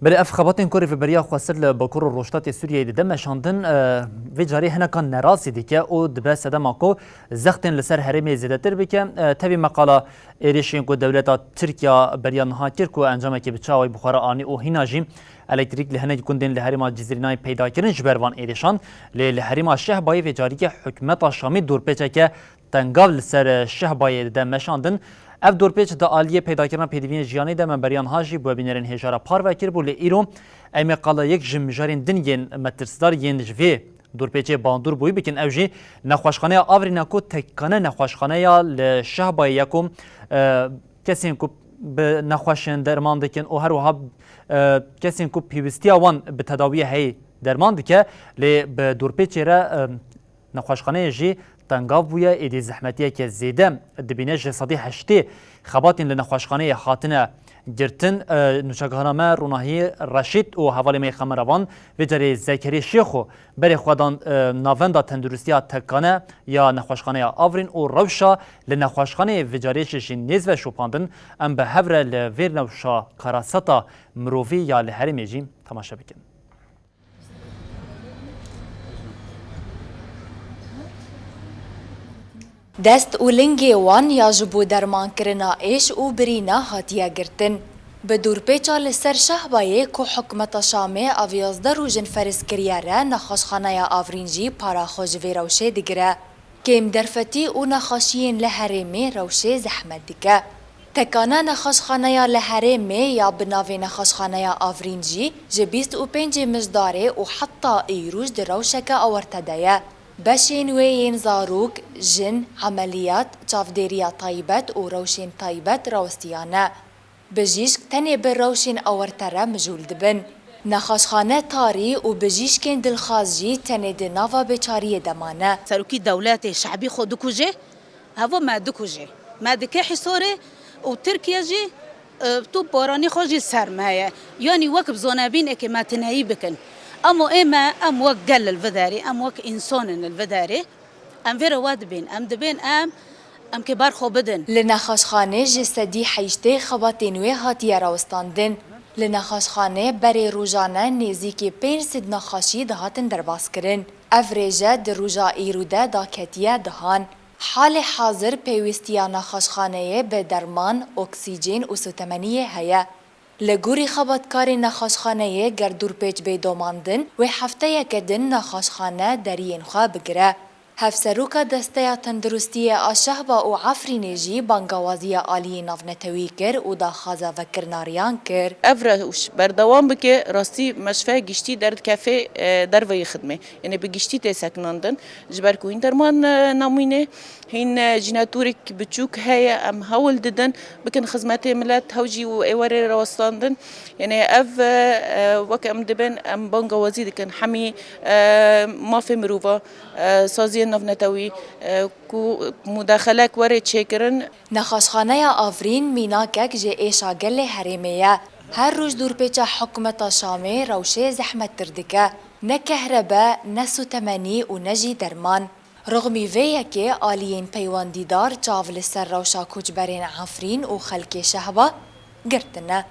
بله اف خباتین کوری في بریا خواستر لبکر روشتات سوریه دیدم شاندن و جاری هنر کان نراسی دیگه او دبه سدما کو زختن لسر هرمی زیادتر بکه تبی مقاله ایریشین کو دولت ترکیه بریا نهاتیر کو انجام که بچاوی بخار آنی او هیناجی الکتریک لهنه کندن لهرما جزیرنای پیدا کردن جبروان ایریشان لهرما شهبای و جاری که حکمت شامی دور پیچه که تنگال لسر شهبای دم شاندن اف دورپیچ دا آلیه پیدا کردن پیدوین جیانی ده من بریان هاجی بو بینرین هجارا پار وکر بو لی ایرو امی قالا یک جمجارین دنگین مترسدار ین جوی دورپیچ باندور بوی بکن اوجی نخواشخانه آورینا کو تکانه نخواشخانه یا لشهبای یکم کسین کو به نخواشن درمان دکن او هر وها کسین کو پیوستی آوان به تداوی هی درمان دکه لی به دورپیچ را نخواشخانه جی تنگاو بویا ایدی زحمتیه که زیده دبینه جسادی هشتی خباتین لنخواشخانه خاتنه گرتن نوچگهانامه روناهی رشید و حوالی می خمروان و جری زکری شیخو بری خودان ناوندا تندرستی تکانه یا نخواشخانه آورین و روشا لنخواشخانه و جری ششین نیز و شوپاندن ام به هفره لویر نوشا کاراستا مروفی یا لحری میجیم تماشا بکن. دست و لنگی وان یا جبو درمان کرنا ایش و برینا هاتیا گرتن. به دورپیچا لسر شهبایه که حکمت شامه آویازده روژن فرس کریاره نخاشخانه یا آورینجی پارا خوشوی روشه دیگره که ام درفتی و نخاشیین لحرمه روشه زحمت دیگه. تکانه نخاشخانه یا لحرمه یا بناوی نخاشخانه یا آورینجی جبیست و پنج مجداره و حتی ایروش در روشه که آورتدهیه. بشين وين زاروك جن عمليات تافديريا طيبت و روشين طيبت روستيانا بجيش تاني بالروشين اورترا مجول دبن نخاشخانه تاري و بجيش كن دلخازجي تاني دنافا بچاري دمانه سروكي دولات شعبي خو دكوجي هوا ما دكوجي ما دكي حصوري و تركيا جي تو باراني خوجي سرمايا يعني وقت زونابين اكي ما تنهي بكن أمو إما أم وق قل الفداري أم وق إنسان الفداري أم فيرا وادبين أم دبين أم كبار خو بدن لنخاشخانه جسدي حيشتي خباتين وهاتيا راوستاندن لنخاشخانه بري روجانه نزيكي بين سد نخاشي دهاتن درباس کرن افريجه در روجا ايروده داكتيا دهان حال حاضر پیوستیا نخاشخانه به درمان اکسیژن و ستمنیه هيا لگوری خباتکاری نخاشخانه گر دورپیچ بیدوماندن و هفته یکدن نخاشخانه درین خواه بگره. هفسروکا دسته تندرستی آشهبا و عفرینجی بانگوازی آلی نافنتوی کر و دا خازا وکرناریان کر. افرش بردوام بکه راستی مشفى گشتی در کافه در وی خدمه یعنی به گشتی تسکناندن جبر کو این درمان نامینه هین جناتوریک بچوک هی ام هول ددن بکن خدمت ملت هوجی و ایواره راستاندن یعنی اف وک ام دبن ام بانگوازی دکن حمی ما في مروفا سازی نافنتوی کو مداخله وره چکرن نخاشخانه آفرین میناکک جه ایشا گل هرمیه هر روز دورپیچا حکمت شامه روشه زحمت تردکه نه کهرباء نه ستمنی و نجی درمان رغمی ویه که آلیین پیواندیدار چاول سر روشا کچبرین عفرین و خلک شهبا گرتنه